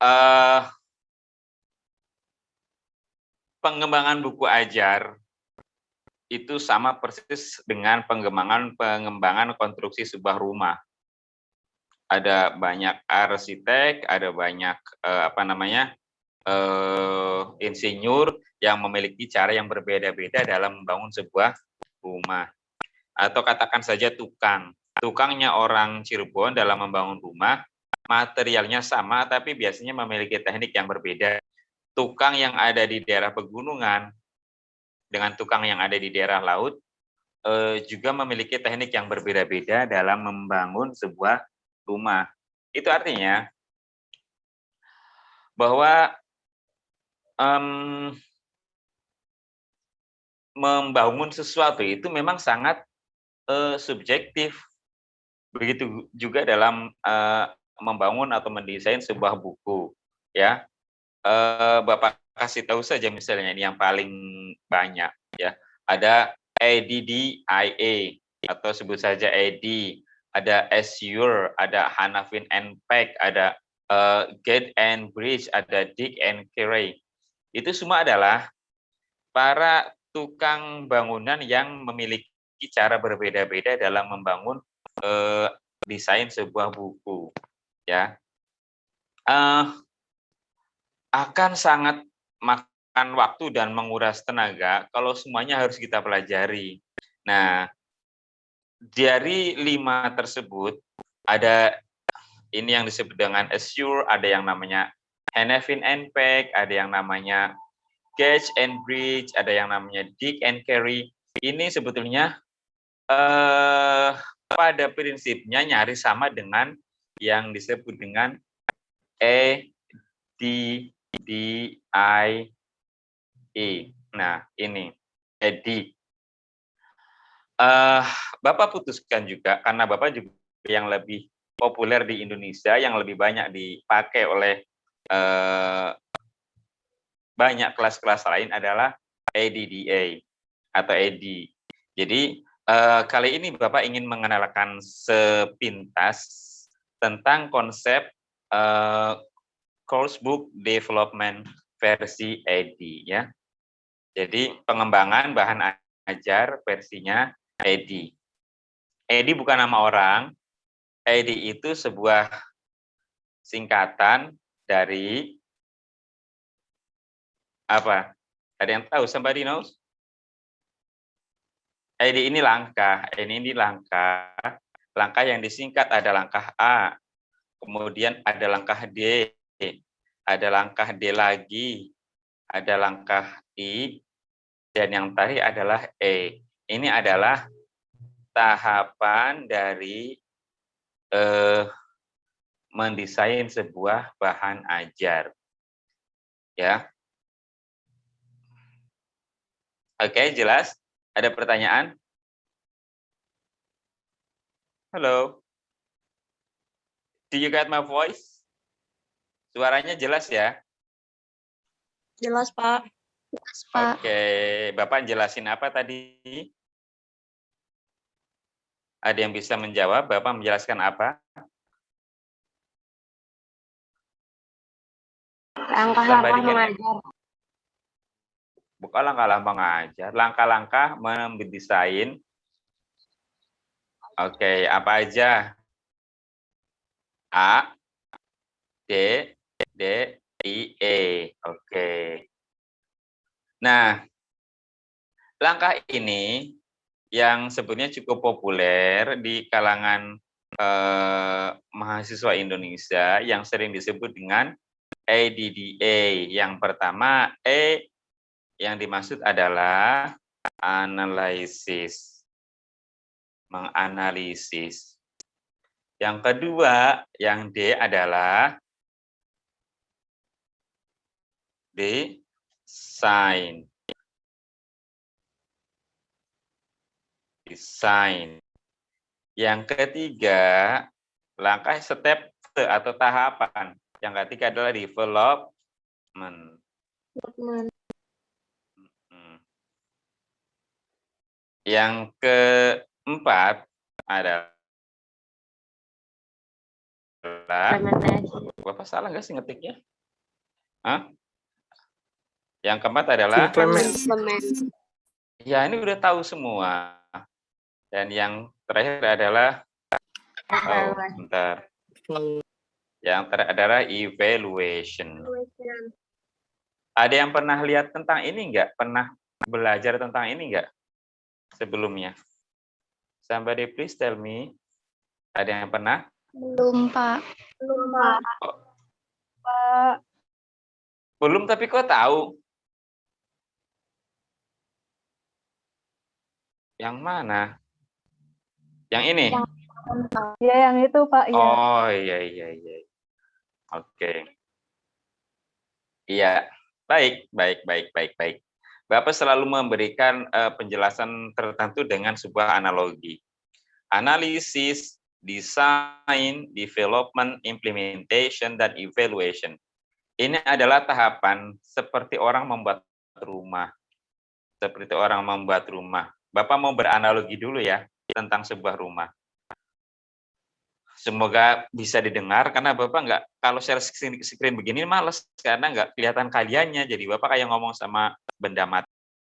eh, pengembangan buku ajar itu sama persis dengan pengembangan konstruksi sebuah rumah. Ada banyak arsitek, ada banyak insinyur yang memiliki cara yang berbeda-beda dalam membangun sebuah rumah. Atau katakan saja tukang. Tukangnya orang Cirebon dalam membangun rumah, materialnya sama tapi biasanya memiliki teknik yang berbeda. Tukang yang ada di daerah pegunungan dengan tukang yang ada di daerah laut juga memiliki teknik yang berbeda-beda dalam membangun sebuah rumah. Itu artinya bahwa membangun sesuatu itu memang sangat subjektif. Begitu juga dalam membangun atau mendesain sebuah buku, ya. Bapak kasih tahu saja misalnya ini yang paling banyak, ya. Ada ADDIA atau sebut saja AD, ada Azure, ada Hanafin and Peck, ada Get and Bridge, ada Dick and Carey. Itu semua adalah para tukang bangunan yang memiliki cara berbeda-beda dalam membangun desain sebuah buku, ya. Akan sangat makan waktu dan menguras tenaga kalau semuanya harus kita pelajari. Nah, dari 5 tersebut ada ini yang disebut dengan Azure, ada yang namanya Hanafin and Peck, ada yang namanya Get and Bridge, ada yang namanya Dick and Carey. Ini sebetulnya pada prinsipnya nyaris sama dengan yang disebut dengan ADDIE. Nah, ini EDI. Bapak putuskan juga karena Bapak juga yang lebih populer di Indonesia, yang lebih banyak dipakai oleh banyak kelas-kelas lain adalah ADDA atau EDI. Jadi kali ini Bapak ingin mengenalkan sepintas tentang konsep course book development versi EDI, ya. Jadi pengembangan bahan ajar versinya EDI. EDI bukan nama orang. EDI itu sebuah singkatan dari apa? Ada yang tahu? Somebody knows? EDI ini langkah. Ini langkah. Langkah yang disingkat ada langkah A. Kemudian ada langkah D. Ada langkah D lagi. Ada langkah I. Dan yang tadi adalah E. Ini adalah tahapan dari mendesain sebuah bahan ajar, ya. Oke, jelas? Ada pertanyaan? Halo? Do you get my voice? Suaranya jelas ya? Jelas, Pak. Jelas, Pak. Oke, Bapak jelasin apa tadi? Ada yang bisa menjawab? Bapak menjelaskan apa? Langkah-langkah mengajar. Bukan langkah-langkah mengajar, langkah-langkah mendesain. Oke, apa aja? A, D, D, I, E. Oke. Nah, langkah ini yang sebenarnya cukup populer di kalangan mahasiswa Indonesia yang sering disebut dengan ADDA. Yang pertama, E yang dimaksud adalah analisis, menganalisis. Yang kedua, yang D adalah desain. Desain. Yang ketiga, langkah step atau tahapan. Yang ketiga adalah development. Yang keempat adalah Bapak salah nggak sih ngetiknya? Hah? Yang keempat adalah? Implement. Ya, ini udah tahu semua. Dan yang terakhir adalah? Oh, bentar. Yang terakhir adalah evaluation. Ada yang pernah lihat tentang ini enggak? Pernah belajar tentang ini enggak sebelumnya? Somebody please tell me. Ada yang pernah? Belum, Pak. Belum, Pak. Oh, Pak. belum, tapi kok tahu? Yang mana? Yang ini? Ya, yang itu, Pak. Ya. Oh, iya. Oke. Iya, baik. Bapak selalu memberikan penjelasan tertentu dengan sebuah analogi. Analisis, design, development, implementation, dan evaluation. Ini adalah tahapan seperti orang membuat rumah. Bapak mau beranalogi dulu ya tentang sebuah rumah. Semoga bisa didengar karena Bapak nggak, kalau share screen begini males karena nggak kelihatan kaliannya, jadi Bapak kayak ngomong sama benda mati.